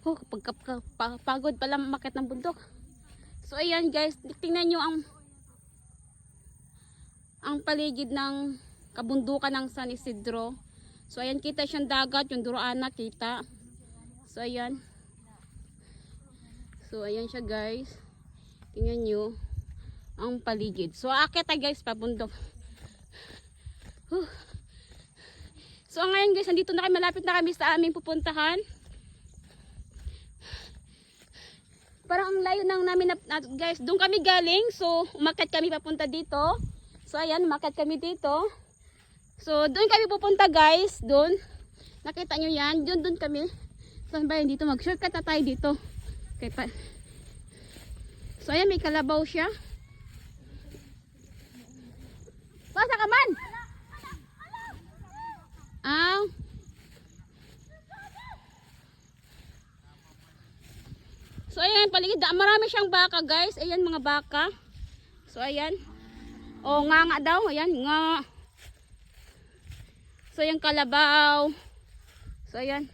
Oh, pagod pala umakyat ng bundok. So ayan guys, tingnan nyo ang paligid ng kabundukan ng San Isidro. So ayan, kita siyang dagat, yung Duroana kita. So ayan. So ayan siya guys. Tingnan nyo ang paligid. So aakyat tayo guys pabundok. So ngayon guys, nandito na kami, malapit na kami sa aming pupuntahan. Parang ang layo nang namin guys, doon kami galing. So umakyat kami papunta dito. So ayan, umakyat kami dito. So doon kami pupunta guys, doon. Nakita nyo yan, doon kami. Saan ba yun dito? Mag-shortcut na tayo dito. Okay, so ayan, may kalabaw siya. Basa ka man! So ayan, paligid, marami siyang baka guys. Ayan mga baka. So ayan. Oh, nga daw. Ayan, nga. So ayan, kalabaw. So ayan.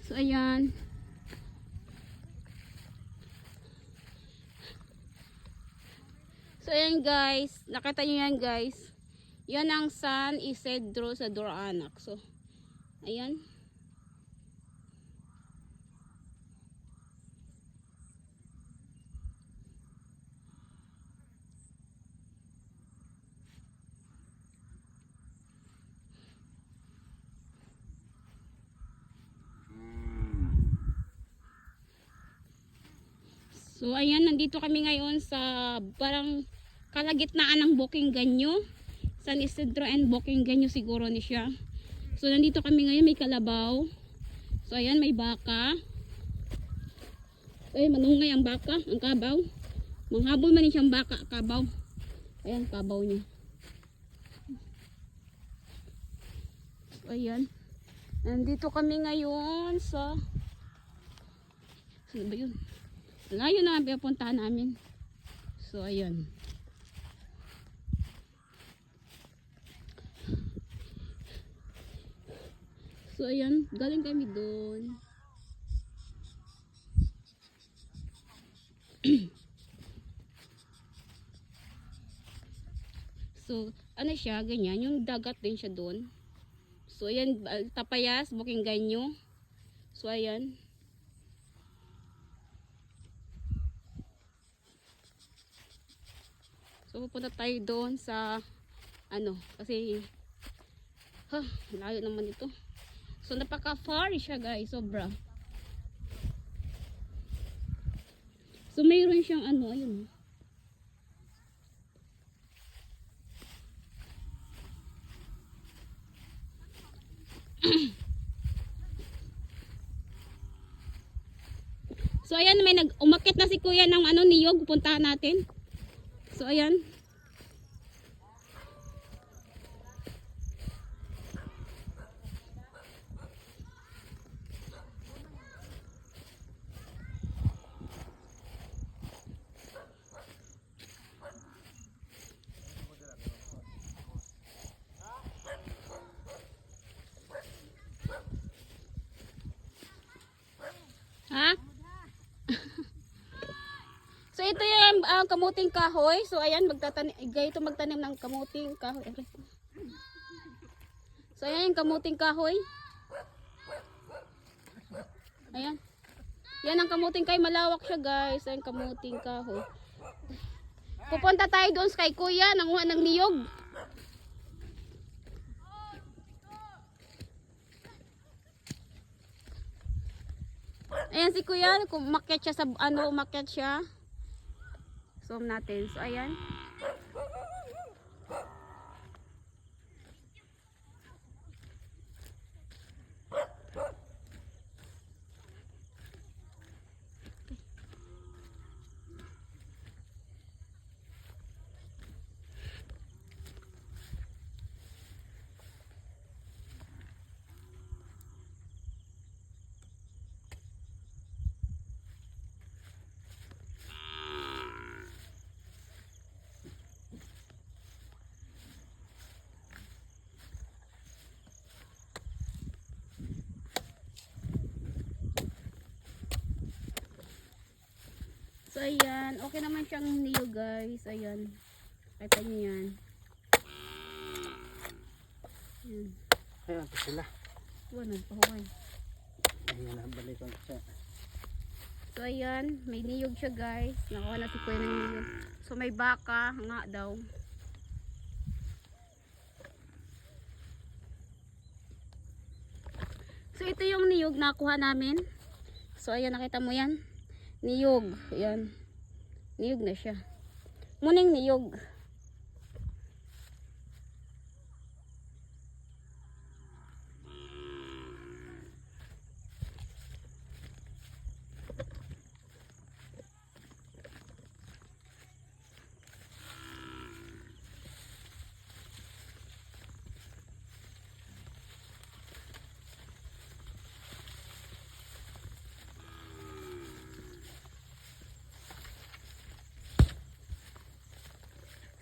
So ayan. So ayan guys, nakita nyo yan guys. Yan ang San Isidro sa Duroana. So ayan. So ayan, nandito kami ngayon sa parang kalagitnaan ng Boquinganyo. San Isidro and Boquinganyo siguro ni siya. So nandito kami ngayon, may kalabaw. So ayan, may baka. Ay, manungay ang baka, ang kabaw. Manghabol man siyang baka, kabaw. Ayan, kabaw niya. So ayan. Nandito kami ngayon sa... Ano ba yun? Layo na ang pipuntahan namin. So ayan. So ayan, galing kami doon. So ano siya, ganyan, yung dagat din siya doon. So ayan, Tapayas, Boquinganyo. So ayan. So pupunta tayo doon sa ano, kasi layo naman ito. So napaka far siya guys, sobra. So mayroon siyang ano, ayun. So ayan, may umakyat na si kuya ng ano, niyog, pupuntahan natin. So ayan. Ha? So ito yung kamuting kahoy. So ayan, magtanim ng kamuting kahoy. So ayan yung kamuting kahoy. Ayan. Yan ang kamuting kahoy, malawak siya guys. Ayan kamuting kahoy. Pupunta tayo doon kay kuya, nanguha ng niyog. Ayan si kuya, umakyat siya sa ano, umakyat siya. Zoom natin. So ayan. So ayan, okay naman siyang niyog guys. Ayan. Kita niyo yan. Ayan. Ayan pa sila. Wala, nagpahuway. Ayan na, balikan ko siya. So ayan, may niyog siya guys. Nakuha na si Kuya ng niyog. So may baka nga daw. So ito yung niyog na nakuha namin. So ayan, nakita mo yan. Niyog. Ayan. Niyog na siya. Muning niyog.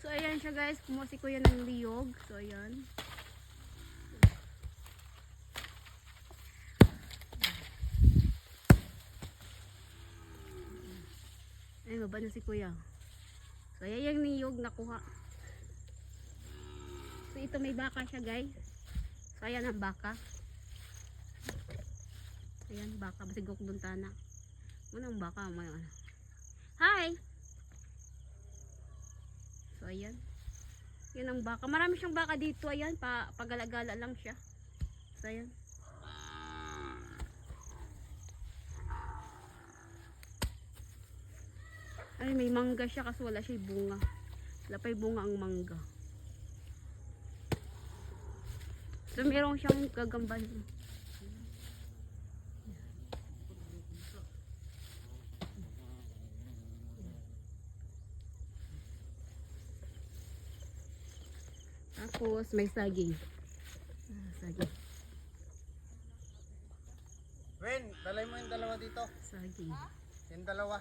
So ayan siya guys, kumuha si Kuya ng niyog. So ayan. Ay, baba na si Kuya. So ayan yung niyog nakuha. So ito may baka siya guys. So ayan ang baka. Ayan baka, basigok dun tana. Unang baka may ano. Hi! So ayan. Yan ang baka. Marami siyang baka dito. Ayan. Pagalagala lang siya. So ayan. Ay, may mangga siya kasi wala siya bunga. Wala pa yung bunga ang mangga. So meron siyang gagamban. Tapos may saging. Saging. Wen, dalay mo yung dalawa dito. Saging. Yung dalawa.